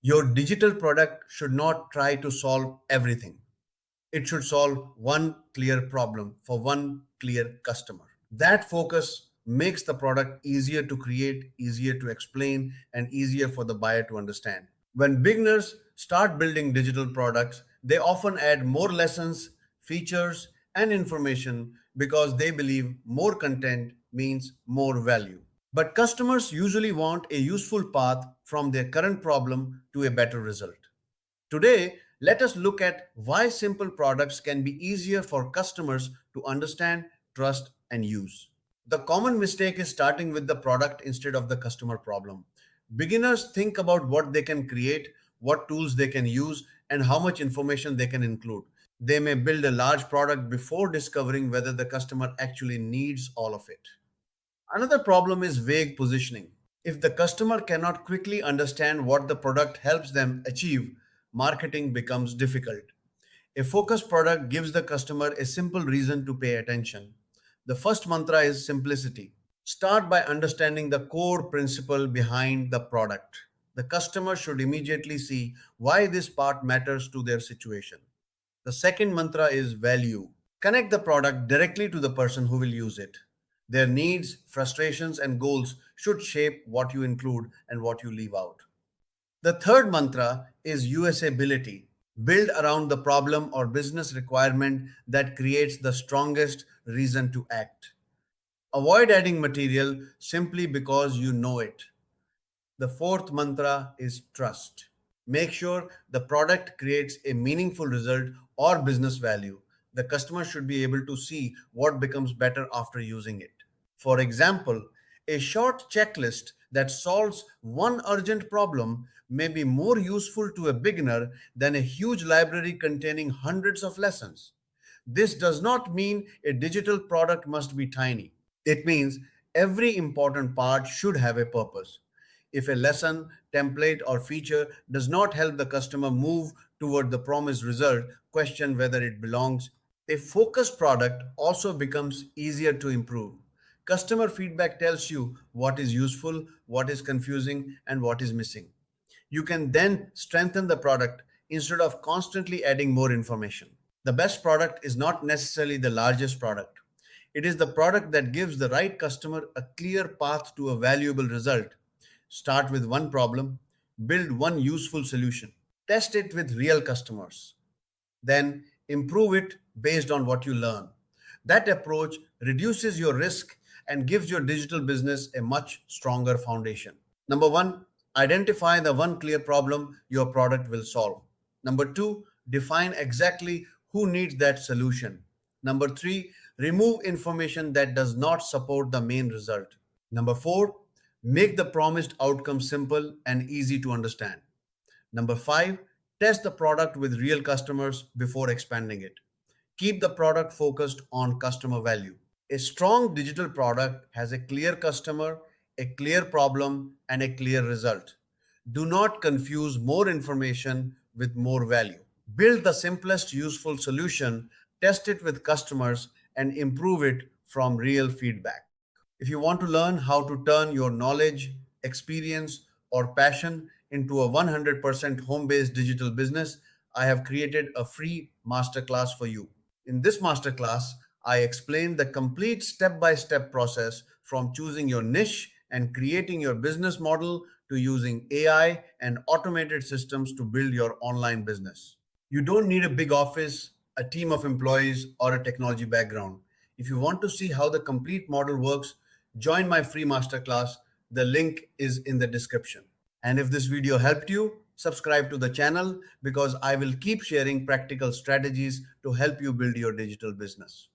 Your digital product should not try to solve everything. It should solve one clear problem for one clear customer. That focus makes the product easier to create, easier to explain, and easier for the buyer to understand. When beginners start building digital products, they often add more lessons, features, and information because they believe more content means more value. But customers usually want a useful path from their current problem to a better result. Today, let us look at why simple products can be easier for customers to understand, trust, and use. The common mistake is starting with the product instead of the customer problem. Beginners think about what they can create, what tools they can use, and how much information they can include. They may build a large product before discovering whether the customer actually needs all of it. Another problem is vague positioning. If the customer cannot quickly understand what the product helps them achieve, marketing becomes difficult. A focused product gives the customer a simple reason to pay attention. The first mantra is simplicity. Start by understanding the core principle behind the product. The customer should immediately see why this part matters to their situation. The second mantra is value. Connect the product directly to the person who will use it. Their needs, frustrations, and goals should shape what you include and what you leave out. The third mantra is usability. Build around the problem or business requirement that creates the strongest reason to act. Avoid adding material simply because you know it. The fourth mantra is trust. Make sure the product creates a meaningful result or business value. The customer should be able to see what becomes better after using it. For example, a short checklist that solves one urgent problem may be more useful to a beginner than a huge library containing hundreds of lessons. This does not mean a digital product must be tiny. It means every important part should have a purpose. If a lesson, template, or feature does not help the customer move toward the promised result, question whether it belongs. A focused product also becomes easier to improve. Customer feedback tells you what is useful, what is confusing, and what is missing. You can then strengthen the product instead of constantly adding more information. The best product is not necessarily the largest product. It is the product that gives the right customer a clear path to a valuable result. Start with one problem, build one useful solution, test it with real customers, then improve it based on what you learn. That approach reduces your risk and gives your digital business a much stronger foundation. Number one, identify the one clear problem your product will solve. Number two, define exactly who needs that solution. Number three, remove information that does not support the main result. Number four, make the promised outcome simple and easy to understand. Number five, test the product with real customers before expanding it. Keep the product focused on customer value. A strong digital product has a clear customer, a clear problem, and a clear result. Do not confuse more information with more value. Build the simplest useful solution, test it with customers, and improve it from real feedback. If you want to learn how to turn your knowledge, experience, or passion into a 100% home based digital business, I have created a free masterclass for you. In this masterclass, I explain the complete step by step process from choosing your niche and creating your business model to using AI and automated systems to build your online business. You don't need a big office, a team of employees, or a technology background. If you want to see how the complete model works, join my free masterclass. The link is in the description. And if this video helped you, subscribe to the channel because I will keep sharing practical strategies to help you build your digital business.